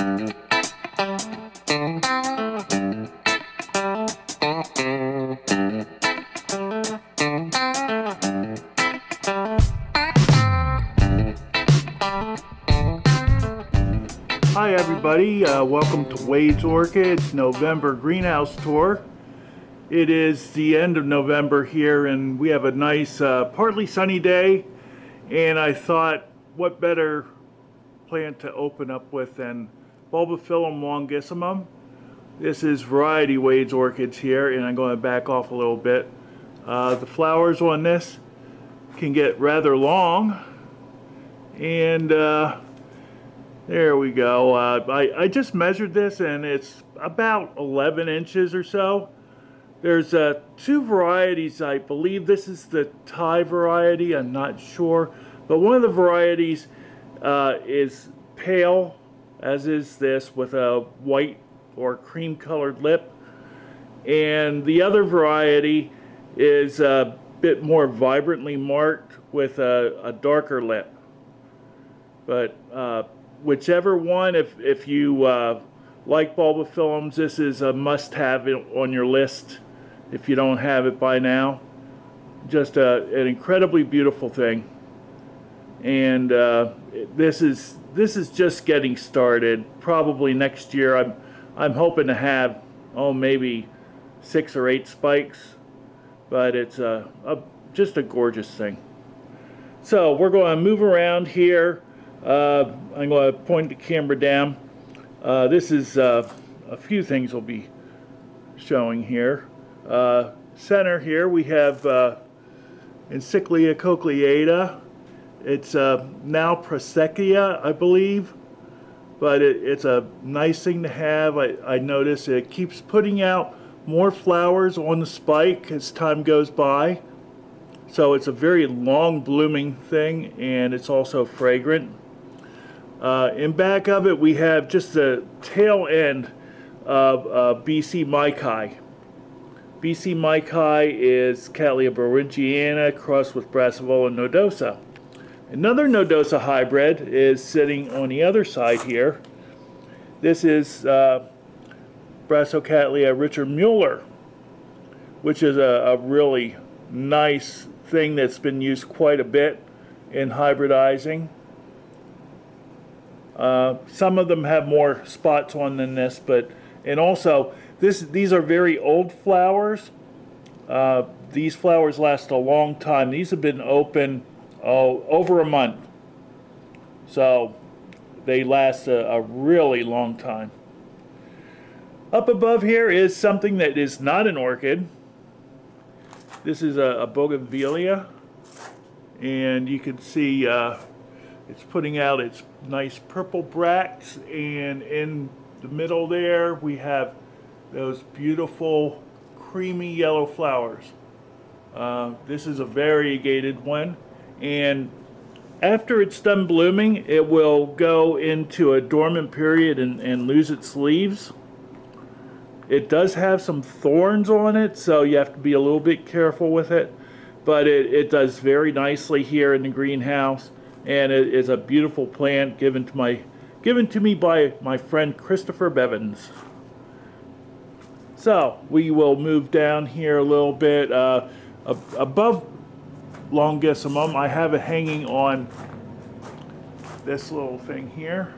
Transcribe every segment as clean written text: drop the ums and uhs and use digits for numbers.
Hi everybody, welcome to Wade's Orchids November Greenhouse Tour. It is the end of November here and we have a nice partly sunny day, and I thought what better plant to open up with than Bulbophyllum longissimum. This is variety Wade's Orchids here, and I'm going to back off a little bit. The flowers on this can get rather long, and there we go. I just measured this and it's about 11 inches or so. There's two varieties. I believe this is the Thai variety. I'm not sure. But one of the varieties is pale, as is this, with a white or cream colored lip. And the other variety is a bit more vibrantly marked with a darker lip. But whichever one, if you like bulbophyllums, this is a must-have on your list if you don't have it by now. Just an incredibly beautiful thing, and this is just getting started. Probably next year, I'm hoping to have maybe 6 or 8 spikes, but it's just a gorgeous thing. So we're going to move around here. I'm going to point the camera down. This is a few things we'll be showing here. Center here we have Encyclia cochleata. It's now Prasekia, I believe, but it's a nice thing to have. I notice it keeps putting out more flowers on the spike as time goes by. So it's a very long blooming thing, and it's also fragrant. In back of it, we have just the tail end of BC Maikai. BC Maikai is Cattleya berringiana crossed with Brassavola nodosa. Another nodosa hybrid is sitting on the other side here. This is Brassocatleya Richard Mueller, which is a really nice thing that's been used quite a bit in hybridizing. Some of them have more spots on than this, and also these are very old flowers. These flowers last a long time. These have been open over a month, so they last a really long time. Up above here is something that is not an orchid. This is a bougainvillea, and you can see it's putting out its nice purple bracts, and in the middle there we have those beautiful creamy yellow flowers. This is a variegated one, and after it's done blooming it will go into a dormant period and lose its leaves. It does have some thorns on it, so you have to be a little bit careful with it, but it does very nicely here in the greenhouse. And it is a beautiful plant given to me by my friend Christopher Bevins. So we will move down here a little bit. Above longissimum, I have it hanging on this little thing here,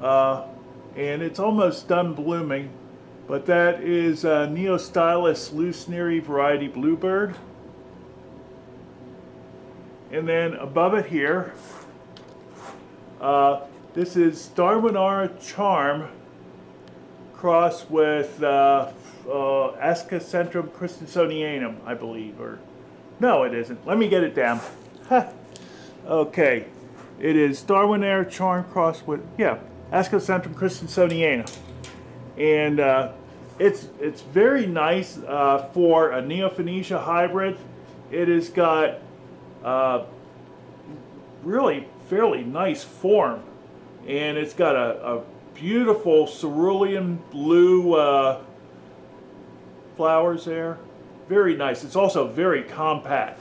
and it's almost done blooming. But that is Neostylus lusneri variety bluebird. And then above it here, this is Darwinara charm crossed with Ascocentrum christinsonianum, I believe. Or no, it isn't. Let me get it down. Okay, it is Darwinara charm crossed with Ascocentrum christinsonianum, and it's very nice for a Neophonetia hybrid. It has got really fairly nice form, and it's got a beautiful cerulean blue flowers there. Very nice. It's also very compact.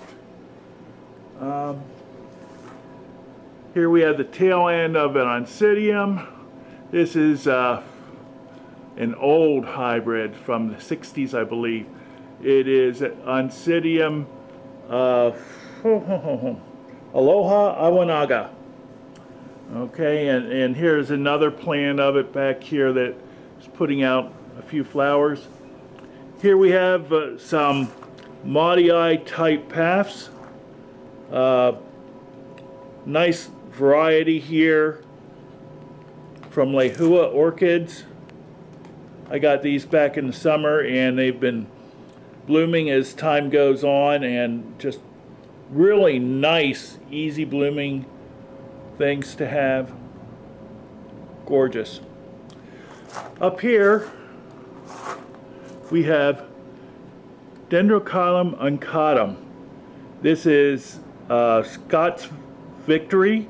Here we have the tail end of an Oncidium. This is an old hybrid from the 60s, I believe. It is Oncidium Aloha Awanaga. Okay, and here's another plant of it back here that is putting out a few flowers. Here we have some Maudii type paths. Nice variety here from Lehua Orchids. I got these back in the summer and they've been blooming as time goes on, and just really nice, easy blooming things to have. Gorgeous. Up here we have Dendrochilum uncatum. This is Scott's Victory,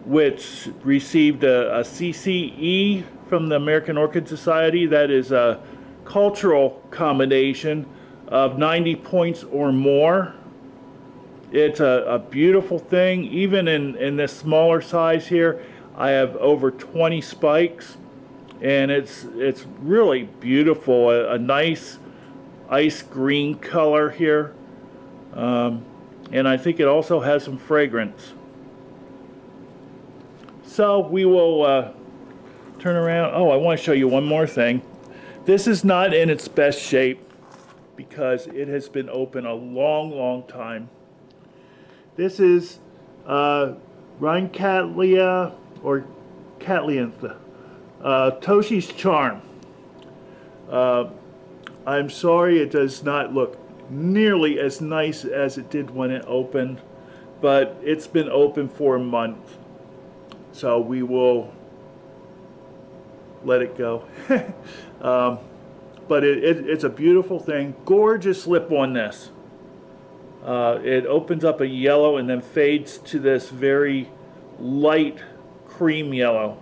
which received a CCE from the American Orchid Society. That is a cultural combination of 90 points or more. It's a beautiful thing. Even in this smaller size here, I have over 20 spikes, and it's really beautiful. A nice ice green color here, and I think it also has some fragrance. So we will turn around. Oh, I want to show you one more thing. This is not in its best shape because it has been open a long time. This is Rhynchalia or Catleantha, Toshi's Charm. I'm sorry it does not look nearly as nice as it did when it opened, but it's been open for a month. So we will let it go. But it's a beautiful thing. Gorgeous lip on this. It opens up a yellow and then fades to this very light cream yellow.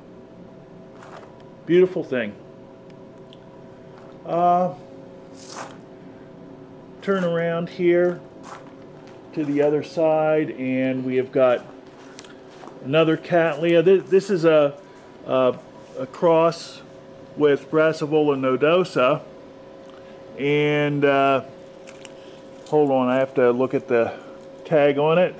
Beautiful thing. Turn around here to the other side, and we have got another Cattleya. This is a cross with Brassavola nodosa, and hold on, I have to look at the tag on it.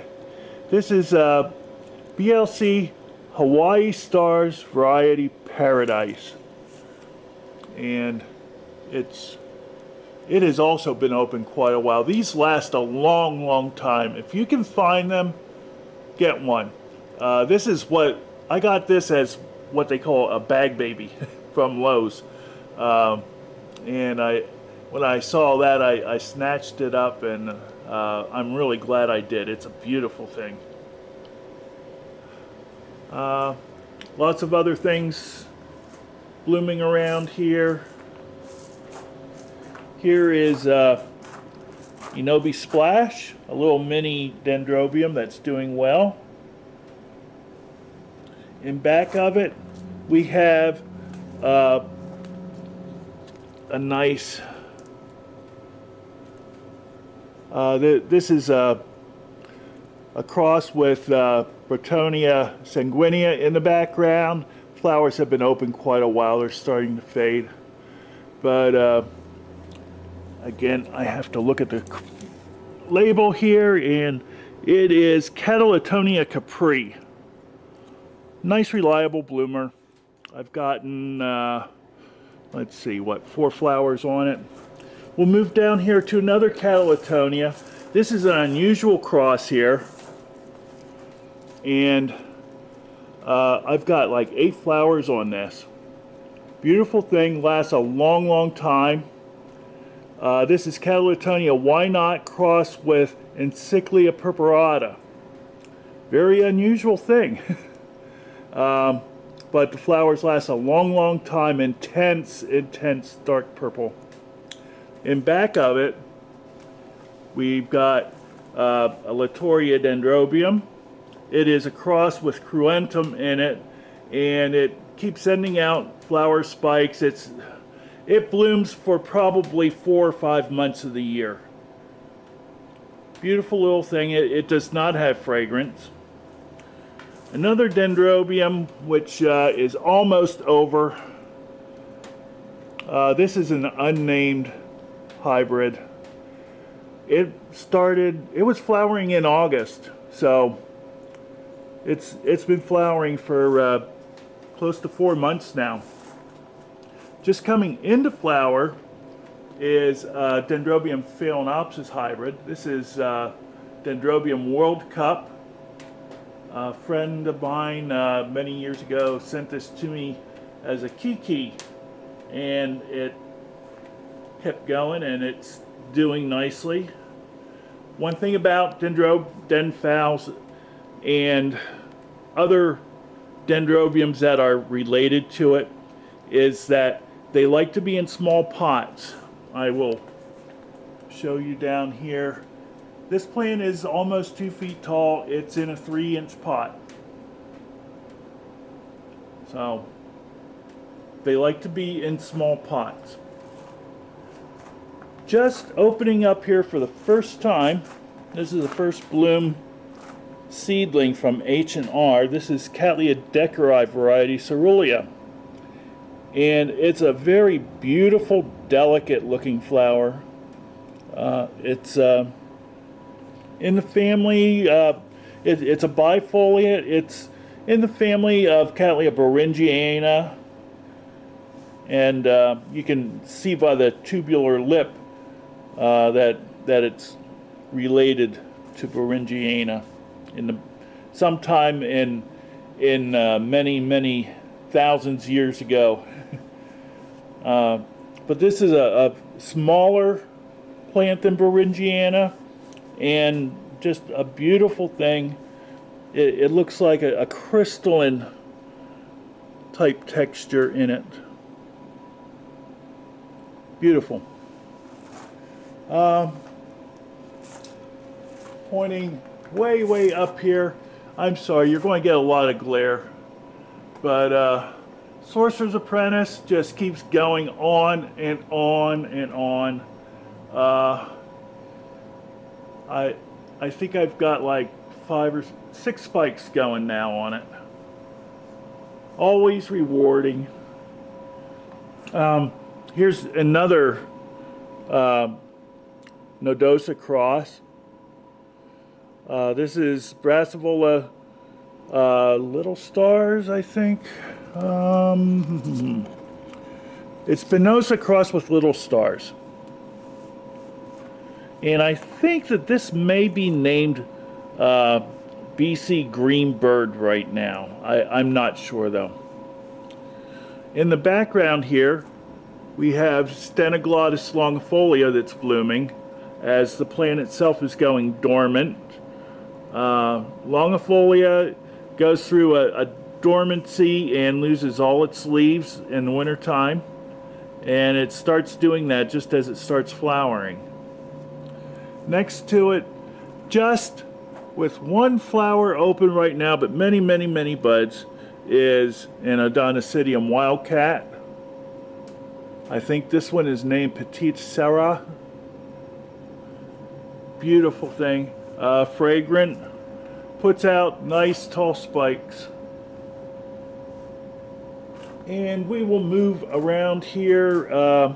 This is BLC Hawaii Stars Variety Paradise, and it has also been open quite a while. These last a long time. If you can find them, get one. This is what I got, this as what they call a bag baby from Lowe's, and when I saw that, I snatched it up, and I'm really glad I did. It's a beautiful thing. Lots of other things blooming around here. Here is Inobi Splash, a little mini dendrobium that's doing well. In back of it, we have a nice, this is a cross with Bretonia sanguinea in the background. Flowers have been open quite a while. They're starting to fade. But again, I have to look at the label here, and it is Cattletonia Capri. Nice, reliable bloomer. I've gotten, let's see, 4 flowers on it. We'll move down here to another Cattletonia. This is an unusual cross here. And I've got like 8 flowers on this. Beautiful thing, lasts a long time. This is Cattletonia Why Not crossed with Encyclia purpurata. Very unusual thing. But the flowers last a long time. Intense dark purple. In back of it, we've got a Latoria dendrobium. It is a cross with Cruentum in it, and it keeps sending out flower spikes. It blooms for probably 4 or 5 months of the year. Beautiful little thing. It does not have fragrance. Another Dendrobium, which is almost over. This is an unnamed hybrid. It was flowering in August, so it's been flowering for close to 4 months now. Just coming into flower is Dendrobium phalaenopsis hybrid. This is Dendrobium World Cup. A friend of mine many years ago sent this to me as a kiki, and it kept going and it's doing nicely. One thing about Denphals and other Dendrobiums that are related to it is that they like to be in small pots. I will show you down here. This plant is almost 2 feet tall. It's in a 3-inch pot. So they like to be in small pots. Just opening up here for the first time. This is the first bloom seedling from H&R. This is Cattleya decori variety Cerulean. And it's a very beautiful, delicate looking flower. It's in the family, it's a bifoliate. It's in the family of Cattleya beringiana. And you can see by the tubular lip that it's related to beringiana sometime in many thousands years ago. But this is a smaller plant than beringiana, and just a beautiful thing. It looks like a crystalline type texture in it. Beautiful. Pointing way up here. I'm sorry, you're going to get a lot of glare, but Sorcerer's Apprentice just keeps going on and on and on. I think I've got like 5 or 6 spikes going now on it. Always rewarding. Here's another Nodosa cross. This is Brassavola Little Stars, I think. It's Spinosa crossed with Little Stars. And I think that this may be named BC Greenbird right now. I'm not sure though. In the background here, we have Stenoglottis longifolia that's blooming as the plant itself is going dormant. Longifolia goes through a dormancy and loses all its leaves in the wintertime, and it starts doing that just as it starts flowering. Next to it, just with one flower open right now, but many buds, is an Odonicidium wildcat. I think this one is named Petite Serra. Beautiful thing. Fragrant. Puts out nice tall spikes. And we will move around here.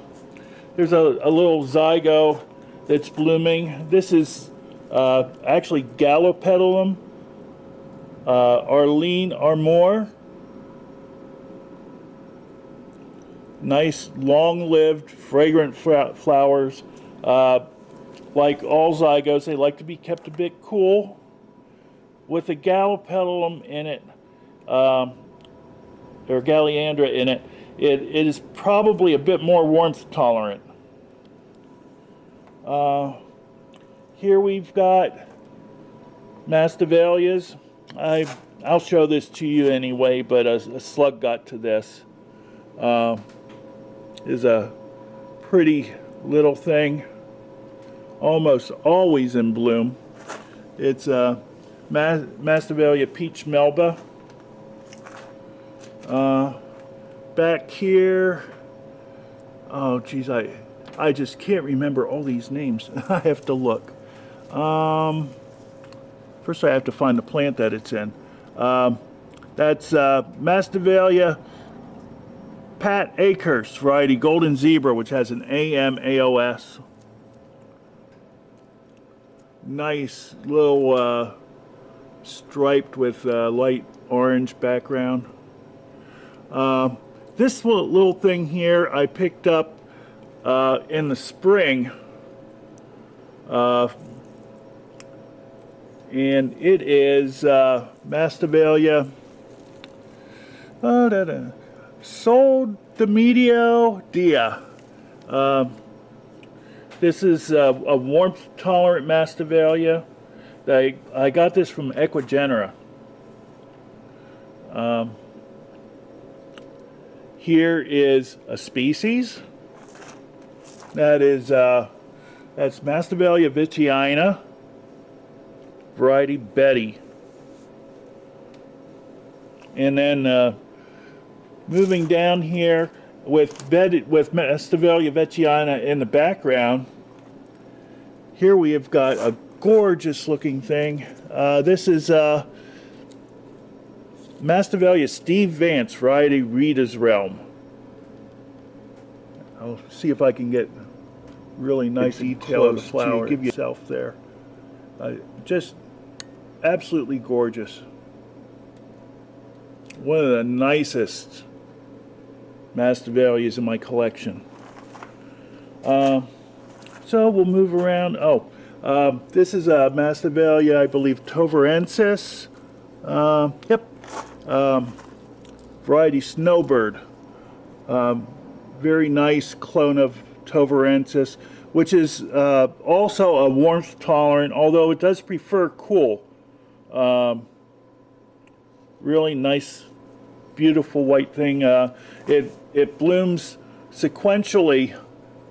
There's a little zygo that's blooming. This is actually Gallopetalum Arlene Armour. Nice, long-lived, fragrant flowers. Like all zygos, they like to be kept a bit cool. With the Gallopetalum in it, or Galliandra in it, it is probably a bit more warmth tolerant. Here we've got Masdevallias. I'll show this to you anyway, but a slug got to this. Is a pretty little thing, almost always in bloom. It's Masdevallia Peach Melba. Back here, oh geez, I just can't remember all these names. I have to look. First I have to find the plant that it's in. That's Masdevallia Pat Akers variety Golden Zebra, which has an AMAOS. Nice little striped with light orange background. This little thing here I picked up in the spring, and it is Masdevallia Sol de Medio Dia. This is a warmth-tolerant Masdevallia. I got this from Equigenera. Here is a species. That's Masdevallia Veitcheana, variety Betty. And then moving down here with Masdevallia Veitcheana in the background, here we have got a gorgeous looking thing. This is Masdevallia Steve Vance, variety Rita's Realm. I'll see if I can get really nice detail of the flower give yourself there. Just absolutely gorgeous. One of the nicest Masdevallias in my collection. So we'll move around. This is a Masdevallia, I believe, Tovarensis. Variety Snowbird. Very nice clone of Tovarensis, which is also a warmth tolerant, although it does prefer cool. Really nice, beautiful white thing. It blooms sequentially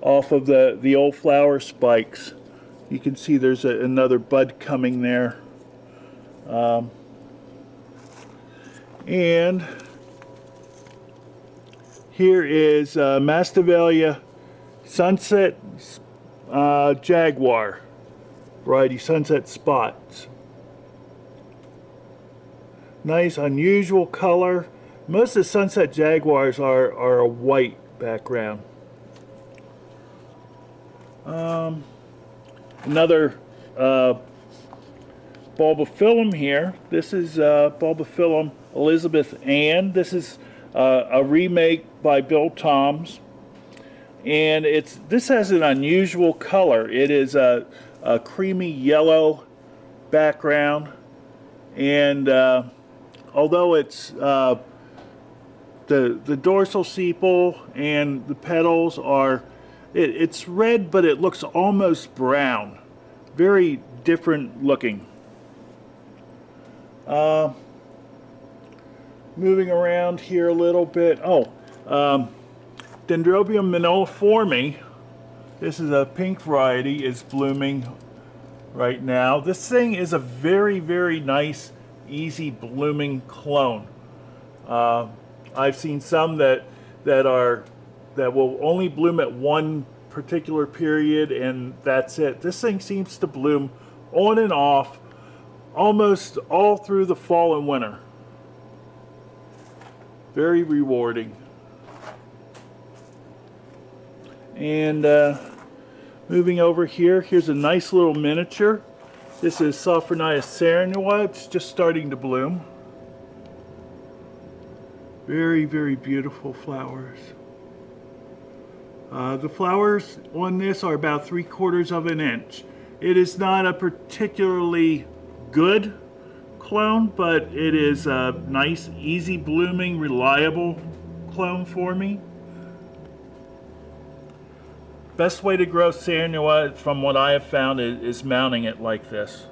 off of the old flower spikes. You can see there's another bud coming there. And here is Masdevallia Sunset Jaguar, variety Sunset Spots. Nice, unusual color. Most of the Sunset Jaguars are a white background. Another Bulbophyllum here. This is Bulbophyllum Elizabeth Ann. This is a remake by Bill Toms, and this has an unusual color. It is a creamy yellow background, and although it's the dorsal sepal and the petals are it's red, but it looks almost brown. Very different looking. Moving around here a little bit. Dendrobium moniliforme. This is a pink variety. Is blooming right now. This thing is a very, very nice, easy blooming clone. I've seen some that will only bloom at one particular period, and that's it. This thing seems to bloom on and off almost all through the fall and winter. Very rewarding. And moving over here, here's a nice little miniature. This is Sophronius cernua. It's just starting to bloom. Very, very beautiful flowers. The flowers on this are about 3/4 of an inch. It is not a particularly good clone, but it is a nice, easy blooming, reliable clone for me. Best way to grow cernua, from what I have found, is mounting it like this.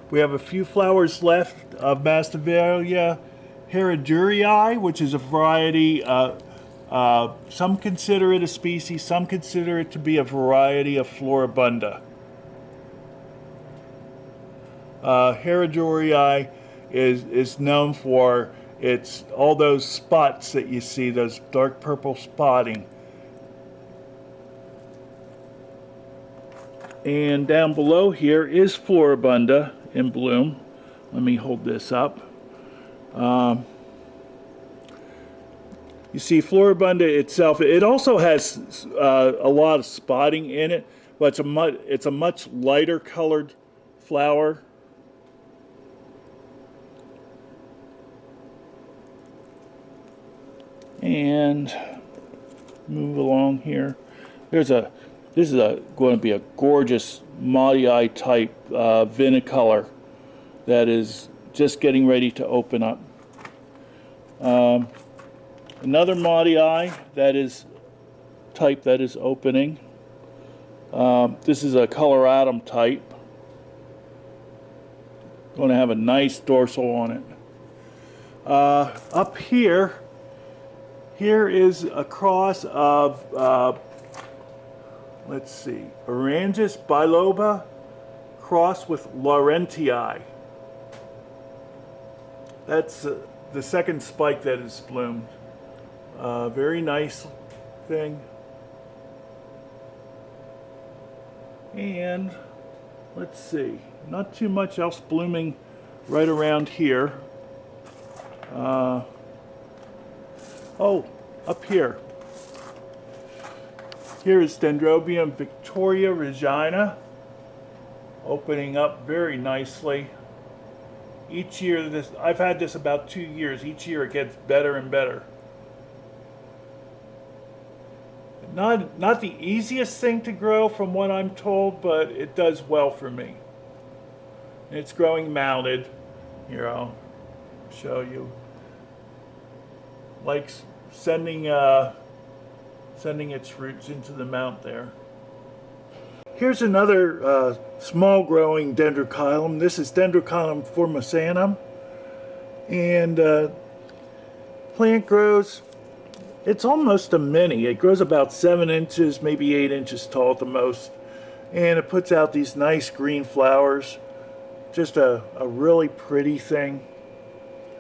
We have a few flowers left of Masdevallia Herreriii, which is a variety. Some consider it a species, some consider it to be a variety of Floribunda. Herreriii is known for all those spots that you see, those dark purple spotting. And down below here is Floribunda in bloom. Let me hold this up. You see, Floribunda itself, it also has a lot of spotting in it, but it's a much lighter colored flower. And move along here. This is going to be a gorgeous Maudii type vinicolor that is just getting ready to open up. Another Maudii that is type that is opening. This is a coloratum type. Going to have a nice dorsal on it. Up here is a cross of, let's see, Orangeus biloba cross with Laurentii. That's the second spike that is bloomed. Very nice thing. And let's see, not too much else blooming right around here. Oh, up here. Here is Dendrobium Victoria Regina, opening up very nicely. Each year, I've had this about 2 years. Each year it gets better and better. Not the easiest thing to grow from what I'm told, but it does well for me. It's growing mounted. Here, I'll show you. Like sending its roots into the mount there. Here's another small growing dendrochilum. This is Dendrochilum formosanum. And plant grows, it's almost a mini. It grows about 7 inches, maybe 8 inches tall at the most. And it puts out these nice green flowers. Just a really pretty thing.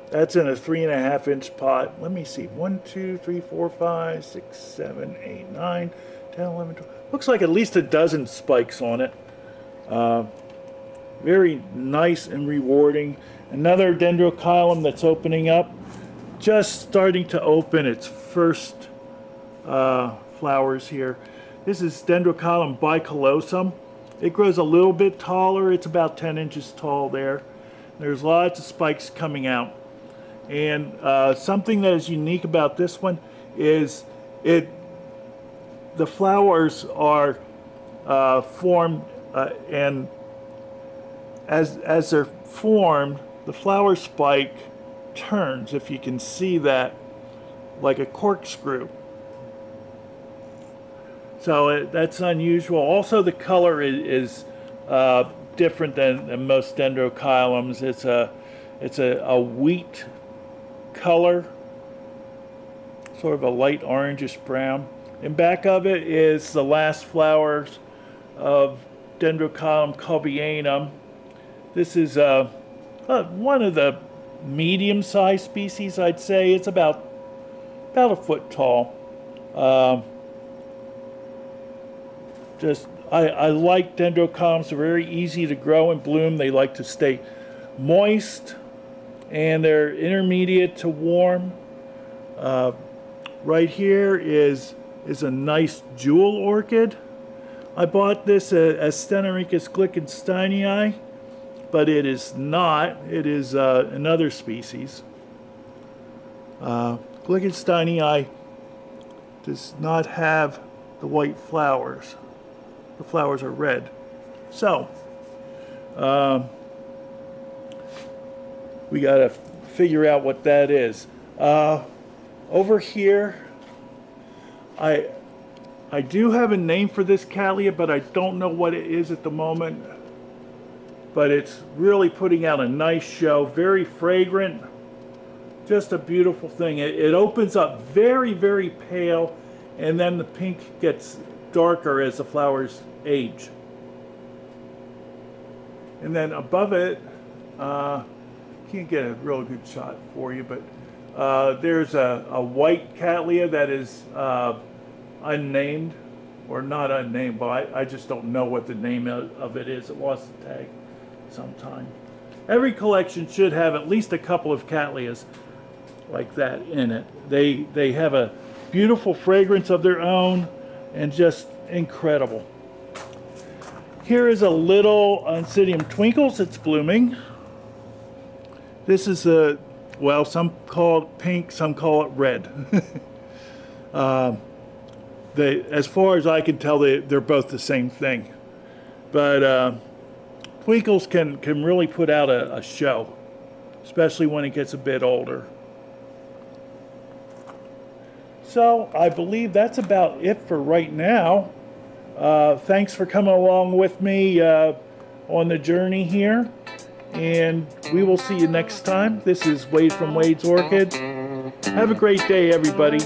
That's in a 3.5 inch pot. Let me see. 1, 2, 3, 4, 5, 6, 7, 8, 9, 10, 11, 12. Looks like at least a dozen spikes on it. Very nice and rewarding. Another dendrochilum that's opening up. Just starting to open its first flowers here. This is Dendrochilum bicolosum. It grows a little bit taller. It's about 10 inches tall there. There's lots of spikes coming out. And something that is unique about this one is the flowers are formed and as they're formed, the flower spike turns, if you can see that, like a corkscrew. So that's unusual. Also, the color is different than most dendrochilums. It's a wheat color, sort of a light orangish brown. And back of it is the last flowers of Dendrochilum cobianum. This is one of the medium-sized species, I'd say. It's about a foot tall. I like dendrochilums. They're very easy to grow and bloom. They like to stay moist, and they're intermediate to warm. Right here is a nice jewel orchid. I bought this as Stenaricus glickensteinii, but it is not. It is another species. Glickensteinii does not have the white flowers. The flowers are red. So, we got to figure out what that is. Over here, I do have a name for this Cattleya, but I don't know what it is at the moment. But it's really putting out a nice show, very fragrant, just a beautiful thing. It opens up very, very pale, and then the pink gets darker as the flowers age. And then above it, can't get a real good shot for you, but there's a white Cattleya that is unnamed, or not unnamed, but I just don't know what the name of it is. It lost the tag sometime. Every collection should have at least a couple of Cattleyas like that in it. They have a beautiful fragrance of their own and just incredible. Here is a little Oncidium Twinkles. It's blooming. This is a, well, some call it pink, some call it red. As far as I can tell, they're both the same thing. But Twinkles can really put out a show, especially when it gets a bit older. So I believe that's about it for right now. Thanks for coming along with me on the journey here. And we will see you next time. This is Wade from Wade's Orchid. Have a great day, everybody.